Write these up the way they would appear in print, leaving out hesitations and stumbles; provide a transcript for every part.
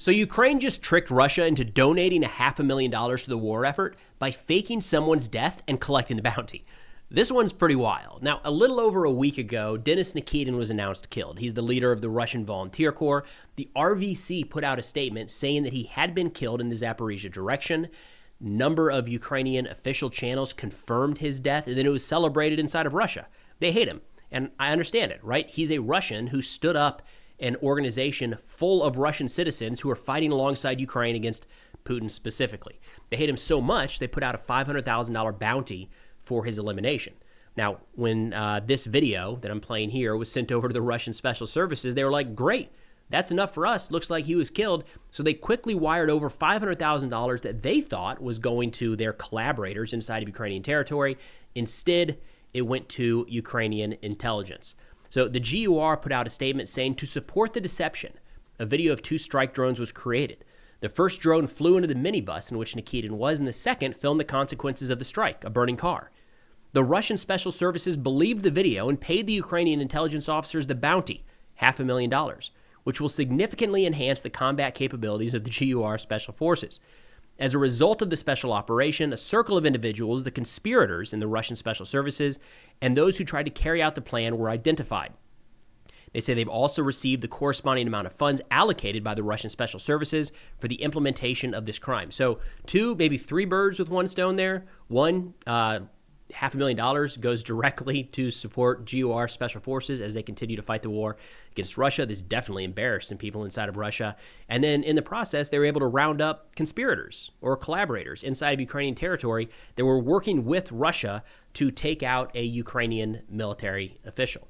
So Ukraine just tricked Russia into donating $500,000 to the war effort by faking someone's death and collecting the bounty. This one's pretty wild. Now, a little over a week ago, Denis Nikitin was announced killed. He's the leader of the Russian Volunteer Corps. The RVC put out a statement saying that he had been killed in the Zaporizhia direction. Number of Ukrainian official channels confirmed his death, and then it was celebrated inside of Russia. They hate him, and I understand it, right? He's a Russian who stood up an organization full of Russian citizens who are fighting alongside Ukraine against Putin specifically. They hate him so much, they put out a $500,000 bounty for his elimination. Now, when this video that I'm playing here was sent over to the Russian Special Services, they were like, great, that's enough for us. Looks like he was killed. So they quickly wired over $500,000 that they thought was going to their collaborators inside of Ukrainian territory. Instead, it went to Ukrainian intelligence. So the GUR put out a statement saying to support the deception, a video of 2 strike drones was created. The first drone flew into the minibus in which Nikitin was, and the second filmed the consequences of the strike, a burning car. The Russian Special Services believed the video and paid the Ukrainian intelligence officers the bounty, $500,000, which will significantly enhance the combat capabilities of the GUR Special Forces. As a result of the special operation, a circle of individuals, the conspirators in the Russian Special Services, and those who tried to carry out the plan were identified. They say they've also received the corresponding amount of funds allocated by the Russian Special Services for the implementation of this crime. So 2, maybe 3 birds with one stone there. One, $500,000 goes directly to support GUR Special Forces as they continue to fight the war against Russia. This definitely embarrassed some people inside of Russia. And then in the process, they were able to round up conspirators or collaborators inside of Ukrainian territory that were working with Russia to take out a Ukrainian military official.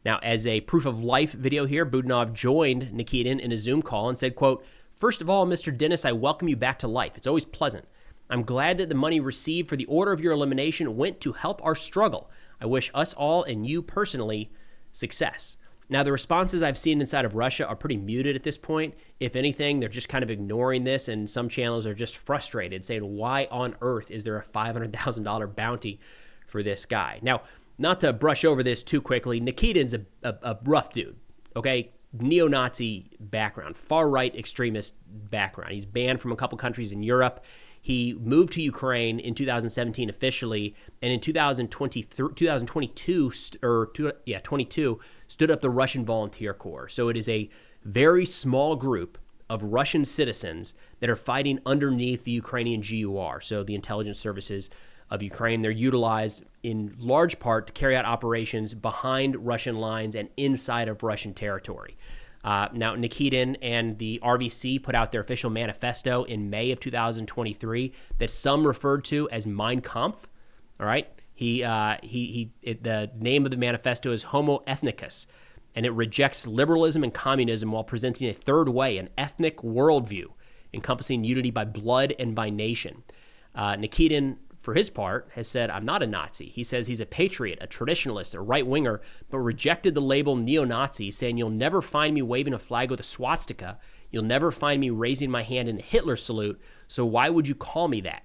Now, as a proof of life video here, Budanov joined Nikitin in a Zoom call and said, quote, "First of all, Mr. Denis, I welcome you back to life. It's always pleasant. I'm glad that the money received for the order of your elimination went to help our struggle. I wish us all and you personally success." Now, the responses I've seen inside of Russia are pretty muted at this point. If anything, they're just kind of ignoring this, and some channels are just frustrated, saying, why on earth is there a $500,000 bounty for this guy? Now, not to brush over this too quickly, Nikitin's a rough dude, okay? Neo-Nazi background, far-right extremist background. He's banned from a couple countries in Europe. He moved to Ukraine in 2017 officially, and in 2022 stood up the Russian Volunteer Corps. So it is a very small group of Russian citizens that are fighting underneath the Ukrainian GUR, so the intelligence services of Ukraine. They're utilized in large part to carry out operations behind Russian lines and inside of Russian territory. Now, Nikitin and the RVC put out their official manifesto in May of 2023 that some referred to as Mein Kampf. All right, the name of the manifesto is Homo Ethnicus, and it rejects liberalism and communism while presenting a third way, an ethnic worldview encompassing unity by blood and by nation. Nikitin, for his part, has said, I'm not a Nazi. He says he's a patriot, a traditionalist, a right-winger, but rejected the label neo-Nazi, saying you'll never find me waving a flag with a swastika. You'll never find me raising my hand in a Hitler salute. So why would you call me that?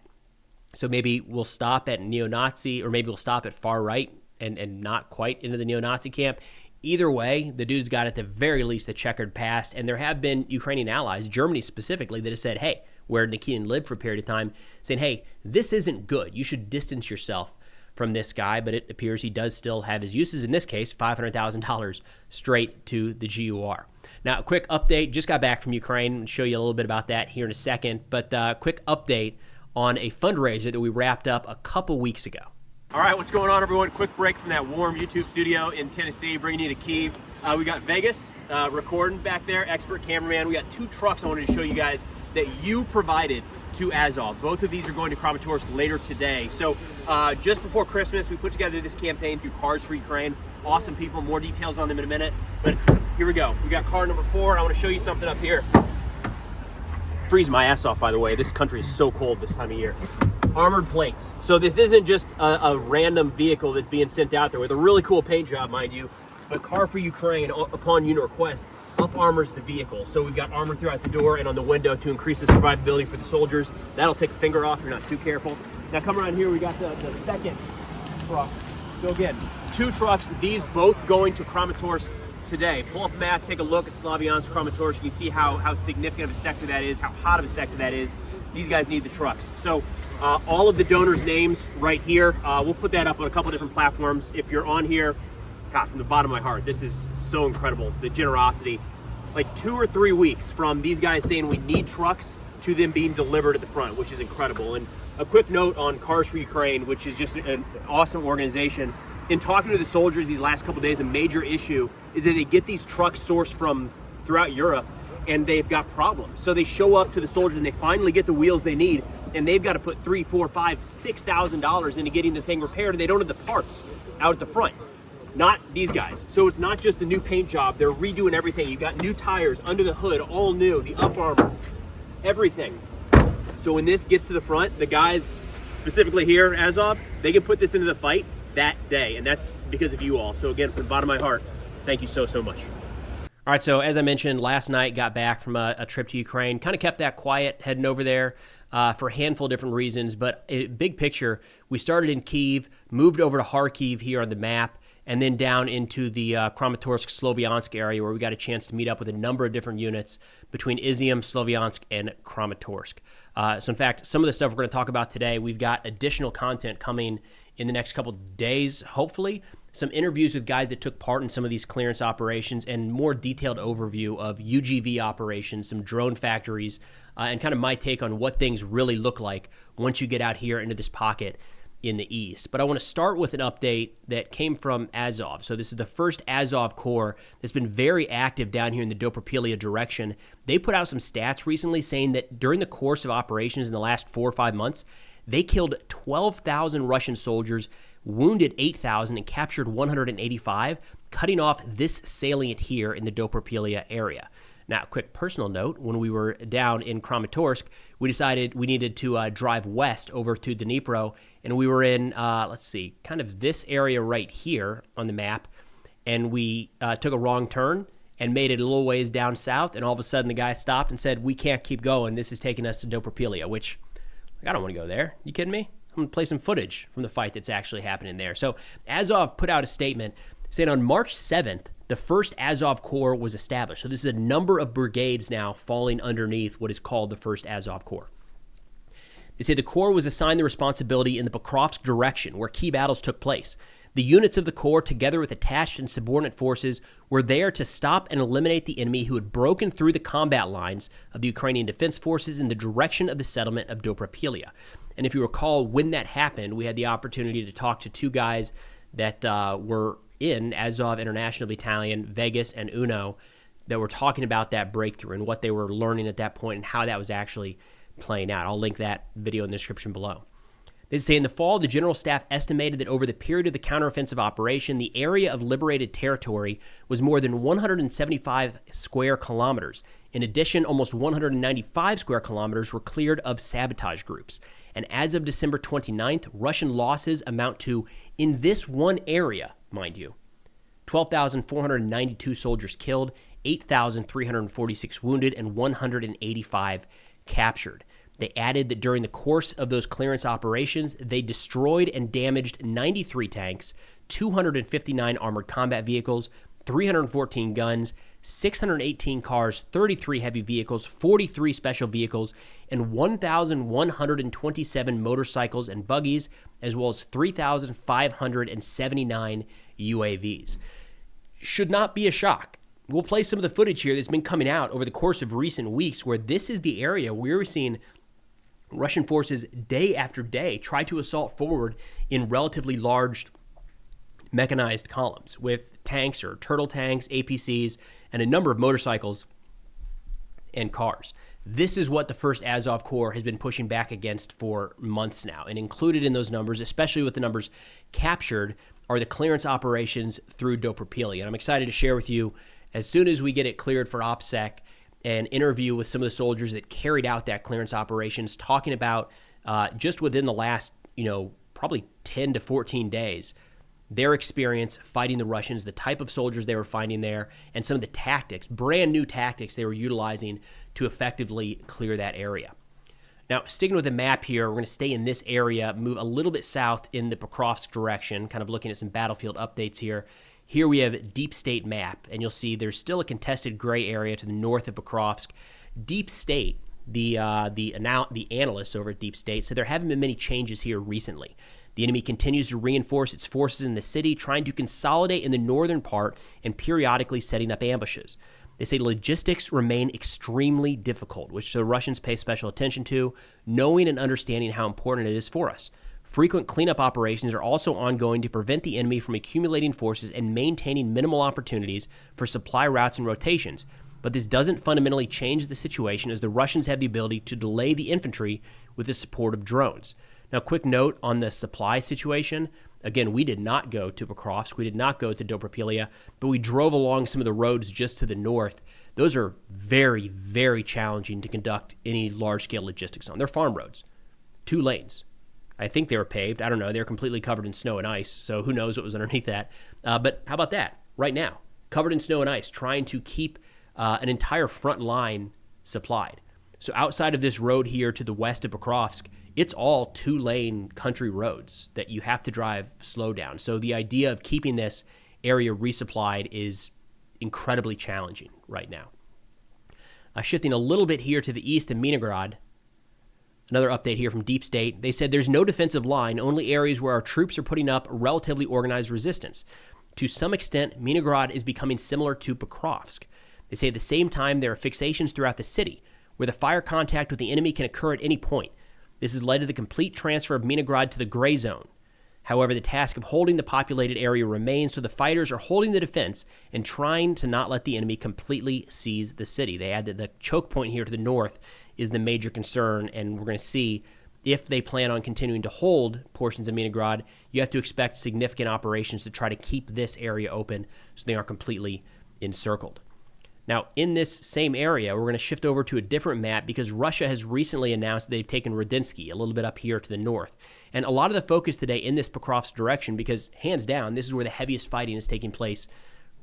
So maybe we'll stop at neo-Nazi, or maybe we'll stop at far-right and not quite into the neo-Nazi camp. Either way, the dude's got at the very least a checkered past, and there have been Ukrainian allies, Germany specifically, that have said, hey, where Nikitin lived for a period of time, saying, hey, this isn't good. You should distance yourself from this guy, but it appears he does still have his uses. In this case, $500,000 straight to the GUR. Now, a quick update. Just got back from Ukraine. I'll show you a little bit about that here in a second, but quick update on a fundraiser that we wrapped up a couple weeks ago. All right, what's going on, everyone? Quick break from that warm YouTube studio in Tennessee, bringing you to Kyiv. We got Vegas recording back there, expert cameraman. We got 2 trucks I wanted to show you guys that you provided to Azov. Both of these are going to Kramatorsk later today. So just before Christmas, we put together this campaign through Cars for Ukraine. Awesome people, more details on them in a minute. But here we go. We got car number 4, and I want to show you something up here. Freeze my ass off, by the way. This country is so cold this time of year. Armored plates. So this isn't just a random vehicle that's being sent out there with a really cool paint job, mind you, but Car for Ukraine, upon unit request, up-armors the vehicle. So we've got armor throughout the door and on the window to increase the survivability for the soldiers. That'll take a finger off if you're not too careful. Now come around here, we got the second truck. So again, 2 trucks, these both going to Kramatorsk today. Pull up a map, take a look at Slavyansk, Kramatorsk. You can see how significant of a sector that is, how hot of a sector that is. These guys need the trucks. So all of the donors' names right here. We'll put that up on a couple different platforms. If you're on here, God, from the bottom of my heart, this is so incredible, the generosity. Like 2 or 3 weeks from these guys saying we need trucks to them being delivered at the front, which is incredible. And a quick note on Cars for Ukraine, which is just an awesome organization. In talking to the soldiers these last couple days, a major issue is that they get these trucks sourced from throughout Europe and they've got problems. So they show up to the soldiers and they finally get the wheels they need, and they've got to put $3,000, $4,000, $5,000, $6,000 into getting the thing repaired, and they don't have the parts out at the front. Not these guys. So it's not just a new paint job. They're redoing everything. You've got new tires under the hood, all new, the up armor, everything. So when this gets to the front, the guys specifically here, Azov, they can put this into the fight that day. And that's because of you all. So again, from the bottom of my heart, thank you so, so much. All right, so as I mentioned, last night got back from a trip to Ukraine. Kind of kept that quiet, heading over there for a handful of different reasons. But big picture, we started in Kyiv, moved over to Kharkiv here on the map, and then down into the Kramatorsk, Slovyansk area, where we got a chance to meet up with a number of different units between Izium, Slovyansk, and Kramatorsk. So in fact, some of the stuff we're going to talk about today, we've got additional content coming in the next couple of days, hopefully. Some interviews with guys that took part in some of these clearance operations, and more detailed overview of UGV operations, some drone factories, and kind of my take on what things really look like once you get out here into this pocket in the east. But I want to start with an update that came from Azov. So this is the first Azov Corps that's been very active down here in the Dobropilia direction. They put out some stats recently saying that during the course of operations in the last 4 or 5 months, they killed 12,000 Russian soldiers, wounded 8,000, and captured 185, cutting off this salient here in the Dobropilia area. Now, a quick personal note, when we were down in Kramatorsk, we decided we needed to drive west over to Dnipro, and we were in, kind of this area right here on the map, and we took a wrong turn and made it a little ways down south, and all of a sudden the guy stopped and said, "We can't keep going. This is taking us to Dobropilia," which, I don't want to go there. You kidding me? I'm going to play some footage from the fight that's actually happening there. So Azov put out a statement saying on March 7th, the first Azov Corps was established. So this is a number of brigades now falling underneath what is called the first Azov Corps. They say the Corps was assigned the responsibility in the Pokrovsk direction, where key battles took place. The units of the Corps, together with attached and subordinate forces, were there to stop and eliminate the enemy who had broken through the combat lines of the Ukrainian defense forces in the direction of the settlement of Dobropilia. And if you recall, when that happened, we had the opportunity to talk to two guys that were in Azov International Battalion, Vegas and Uno, that were talking about that breakthrough and what they were learning at that point and how that was actually playing out. I'll link that video in the description below. They say in the fall, the General Staff estimated that over the period of the counteroffensive operation, the area of liberated territory was more than 175 square kilometers. In addition, almost 195 square kilometers were cleared of sabotage groups. And as of December 29th, Russian losses amount to, in this one area, mind you, 12,492 soldiers killed, 8,346 wounded, and 185 captured. They added that during the course of those clearance operations, they destroyed and damaged 93 tanks, 259 armored combat vehicles, 314 guns, 618 cars, 33 heavy vehicles, 43 special vehicles, and 1,127 motorcycles and buggies, as well as 3,579 UAVs. Should not be a shock. We'll play some of the footage here that's been coming out over the course of recent weeks, where this is the area where we're seeing Russian forces day after day try to assault forward in relatively large mechanized columns with tanks or turtle tanks, APCs, and a number of motorcycles and cars. This is what the first Azov Corps has been pushing back against for months now. And included in those numbers, especially with the numbers captured, are the clearance operations through Dobropilia. And I'm excited to share with you, as soon as we get it cleared for OPSEC, an interview with some of the soldiers that carried out that clearance operations, talking about just within the last, probably 10 to 14 days, their experience fighting the Russians, the type of soldiers they were finding there, and some of the tactics, brand new tactics they were utilizing to effectively clear that area. Now, sticking with the map here, we're going to stay in this area, move a little bit south in the Pokrovsk direction, kind of looking at some battlefield updates here. Here we have Deep State map, and you'll see there's still a contested gray area to the north of Pokrovsk. Deep State, the analysts over at Deep State, said there haven't been many changes here recently. The enemy continues to reinforce its forces in the city, trying to consolidate in the northern part and periodically setting up ambushes. They say logistics remain extremely difficult, which the Russians pay special attention to, knowing and understanding how important it is for us. Frequent cleanup operations are also ongoing to prevent the enemy from accumulating forces and maintaining minimal opportunities for supply routes and rotations. But this doesn't fundamentally change the situation, as the Russians have the ability to delay the infantry with the support of drones. Now, quick note on the supply situation. Again, we did not go to Pokrovsk. We did not go to Dobropilia, but we drove along some of the roads just to the north. Those are very, very challenging to conduct any large-scale logistics on. They're farm roads, 2 lanes. I think they were paved. I don't know. They're completely covered in snow and ice, so who knows what was underneath that. But how about that? Right now, covered in snow and ice, trying to keep an entire front line supplied. So outside of this road here to the west of Pokrovsk, it's all 2-lane country roads that you have to drive slow down. So the idea of keeping this area resupplied is incredibly challenging right now. Shifting a little bit here to the east of Minograd, another update here from Deep State. They said there's no defensive line, only areas where our troops are putting up relatively organized resistance. To some extent, Minograd is becoming similar to Pokrovsk. They say at the same time there are fixations throughout the city, where the fire contact with the enemy can occur at any point. This has led to the complete transfer of Minograd to the gray zone. However, the task of holding the populated area remains, so the fighters are holding the defense and trying to not let the enemy completely seize the city. They add that the choke point here to the north is the major concern, and we're going to see if they plan on continuing to hold portions of Minograd, you have to expect significant operations to try to keep this area open so they aren't completely encircled. Now, in this same area, we're going to shift over to a different map because Russia has recently announced that they've taken Rodinsky, a little bit up here to the north. And a lot of the focus today in this Pokrovsk direction, because hands down, this is where the heaviest fighting is taking place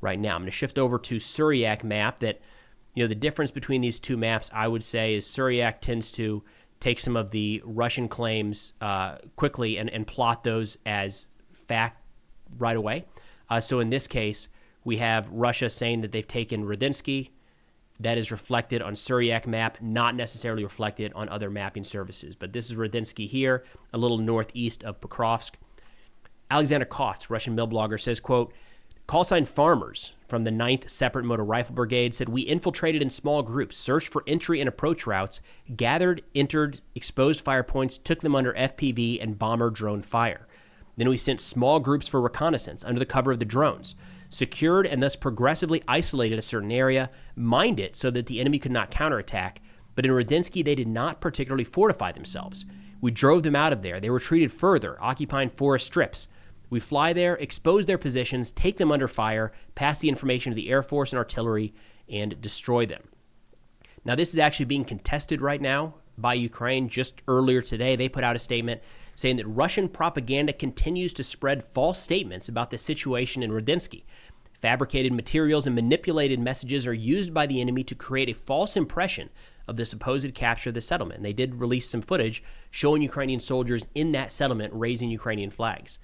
right now. I'm going to shift over to Suryak map that, the difference between these two maps, I would say, is Suryak tends to take some of the Russian claims quickly and plot those as fact right away. So in this case, we have Russia saying that they've taken Rodinsky. That is reflected on Suryak map, not necessarily reflected on other mapping services. But this is Rodinsky here, a little northeast of Pokrovsk. Alexander Kotz, Russian mill blogger, says, quote, call sign Farmers from the 9th Separate Motor Rifle Brigade said, we infiltrated in small groups, searched for entry and approach routes, gathered, entered, exposed fire points, took them under FPV and bomber drone fire. Then we sent small groups for reconnaissance under the cover of the drones, secured and thus progressively isolated a certain area, mined it so that the enemy could not counterattack. But in Rodinsky, they did not particularly fortify themselves. We drove them out of there. They retreated further, occupying forest strips. We fly there, expose their positions, take them under fire, pass the information to the Air Force and artillery, and destroy them. Now, this is actually being contested right now by Ukraine. Just earlier today, they put out a statement saying that Russian propaganda continues to spread false statements about the situation in Rodinsky. Fabricated materials and manipulated messages are used by the enemy to create a false impression of the supposed capture of the settlement. And they did release some footage showing Ukrainian soldiers in that settlement raising Ukrainian flags.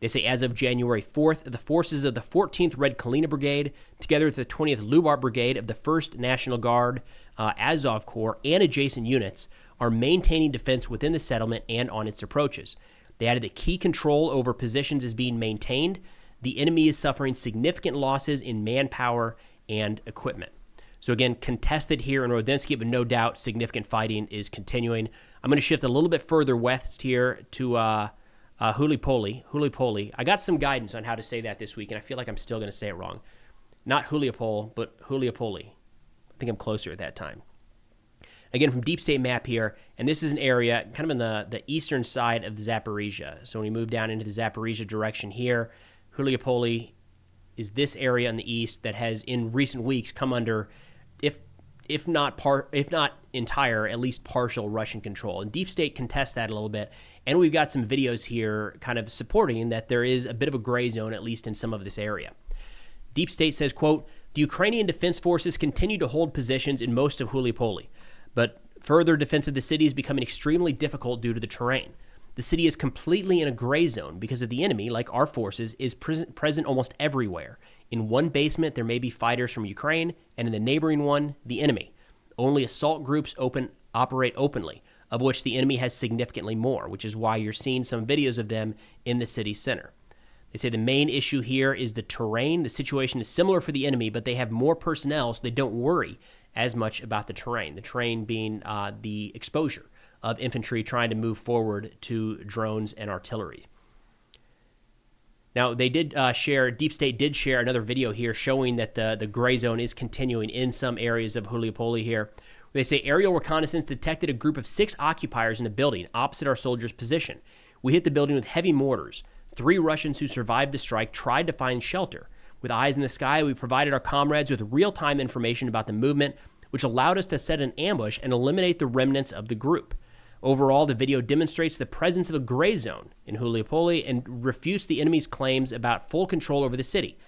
They say as of January 4th, the forces of the 14th Red Kalina Brigade, together with the 20th Lubar Brigade of the 1st National Guard, Azov Corps, and adjacent units, are maintaining defense within the settlement and on its approaches. They added that key control over positions is being maintained. The enemy is suffering significant losses in manpower and equipment. So again, contested here in Rodinsky, but no doubt significant fighting is continuing. I'm going to shift a little bit further west here to Gulyaipole. I got some guidance on how to say that this week, and I feel like I'm still going to say it wrong. Not Gulyaipole, but Gulyaipole. I think I'm closer at that time. Again, from Deep State map here, and this is an area kind of in the eastern side of Zaporizhia. So when we move down into the Zaporizhia direction here, Gulyaipole is this area in the east that has in recent weeks come under, if not entire, at least partial Russian control. And Deep State contests that a little bit. And we've got some videos here kind of supporting that there is a bit of a gray zone, at least in some of this area. Deep State says, quote, the Ukrainian Defense Forces continue to hold positions in most of Gulyaipole, but further defense of the city is becoming extremely difficult due to the terrain. The city is completely in a gray zone because of the enemy, like our forces, is present almost everywhere. In one basement, there may be fighters from Ukraine, and in the neighboring one, the enemy. Only assault groups operate openly, of which the enemy has significantly more, which is why you're seeing some videos of them in the city center. They say the main issue here is the terrain. The situation is similar for the enemy, but they have more personnel, so they don't worry as much about the terrain. The terrain being the exposure of infantry trying to move forward to drones and artillery. Now, they did Deep State did share another video here showing that the gray zone is continuing in some areas of Gulyaipole here. They say aerial reconnaissance detected a group of 6 occupiers in a building opposite our soldiers' position. We hit the building with heavy mortars. 3 Russians who survived the strike tried to find shelter. With eyes in the sky, we provided our comrades with real-time information about the movement, which allowed us to set an ambush and eliminate the remnants of the group. Overall, the video demonstrates the presence of a gray zone in Gulyaipole and refutes the enemy's claims about full control over the city.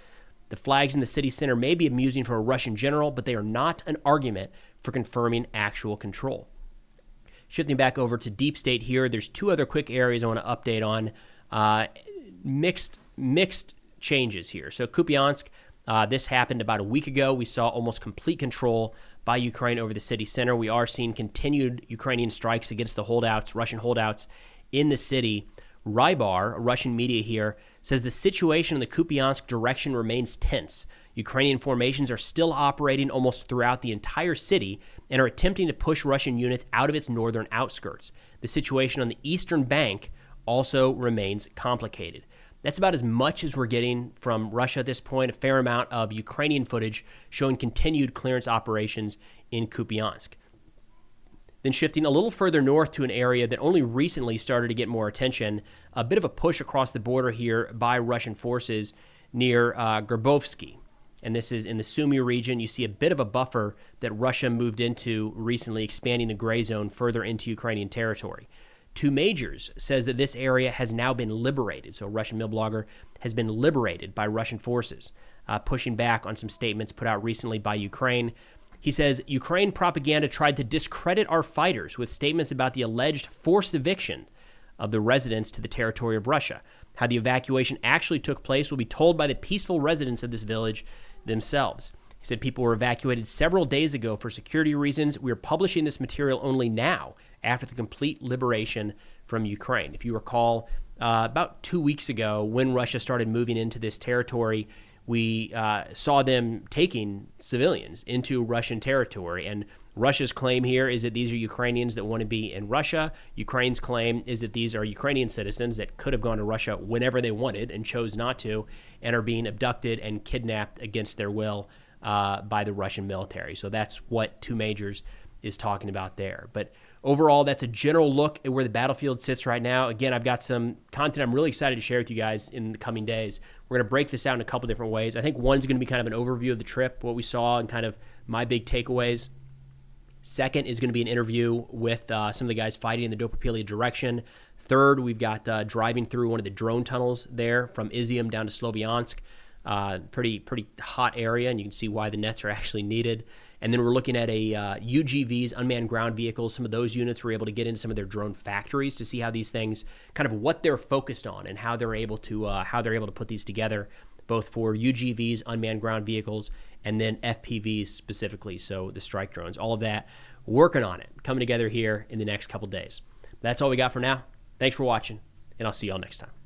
The flags in the city center may be amusing for a Russian general, but they are not an argument for confirming actual control. Shifting back over to Deep State here, there's 2 other quick areas I want to update on. Mixed changes here. So Kupiansk, this happened about a week ago. We saw almost complete control by Ukraine over the city center. We are seeing continued Ukrainian strikes against the holdouts, Russian holdouts in the city. Rybar, Russian media here, says the situation in the Kupiansk direction remains tense. Ukrainian formations are still operating almost throughout the entire city and are attempting to push Russian units out of its northern outskirts. The situation on the eastern bank also remains complicated. That's about as much as we're getting from Russia at this point, a fair amount of Ukrainian footage showing continued clearance operations in Kupiansk. Then shifting a little further north to an area that only recently started to get more attention, a bit of a push across the border here by Russian forces near Grabovsky. And this is in the Sumy region. You see a bit of a buffer that Russia moved into recently, expanding the gray zone further into Ukrainian territory. 2 Majors says that this area has now been liberated. So a Russian mill blogger has been liberated by Russian forces, pushing back on some statements put out recently by Ukraine. He says, Ukraine propaganda tried to discredit our fighters with statements about the alleged forced eviction of the residents to the territory of Russia. How the evacuation actually took place will be told by the peaceful residents of this village themselves. He said people were evacuated several days ago for security reasons. We are publishing this material only now, after the complete liberation from Ukraine. If you recall, about 2 weeks ago, when Russia started moving into this territory, we saw them taking civilians into Russian territory. And Russia's claim here is that these are Ukrainians that want to be in Russia. Ukraine's claim is that these are Ukrainian citizens that could have gone to Russia whenever they wanted and chose not to, and are being abducted and kidnapped against their will by the Russian military. So that's what 2 Majors is talking about there. But overall, that's a general look at where the battlefield sits right now. Again, I've got some content I'm really excited to share with you guys in the coming days. We're going to break this out in a couple different ways. I think one's going to be kind of an overview of the trip, what we saw, and kind of my big takeaways. Second is going to be an interview with some of the guys fighting in the Dopopilia direction. Third, we've got driving through one of the drone tunnels there from Izium down to Sloviansk. Pretty hot area, and you can see why the nets are actually needed. And then we're looking at UGVs, unmanned ground vehicles. Some of those units were able to get into some of their drone factories to see how these things, kind of what they're focused on and how they're able to put these together, both for UGVs, unmanned ground vehicles, and then FPVs specifically. So the strike drones, all of that, working on it, coming together here in the next couple days. That's all we got for now. Thanks for watching, and I'll see y'all next time.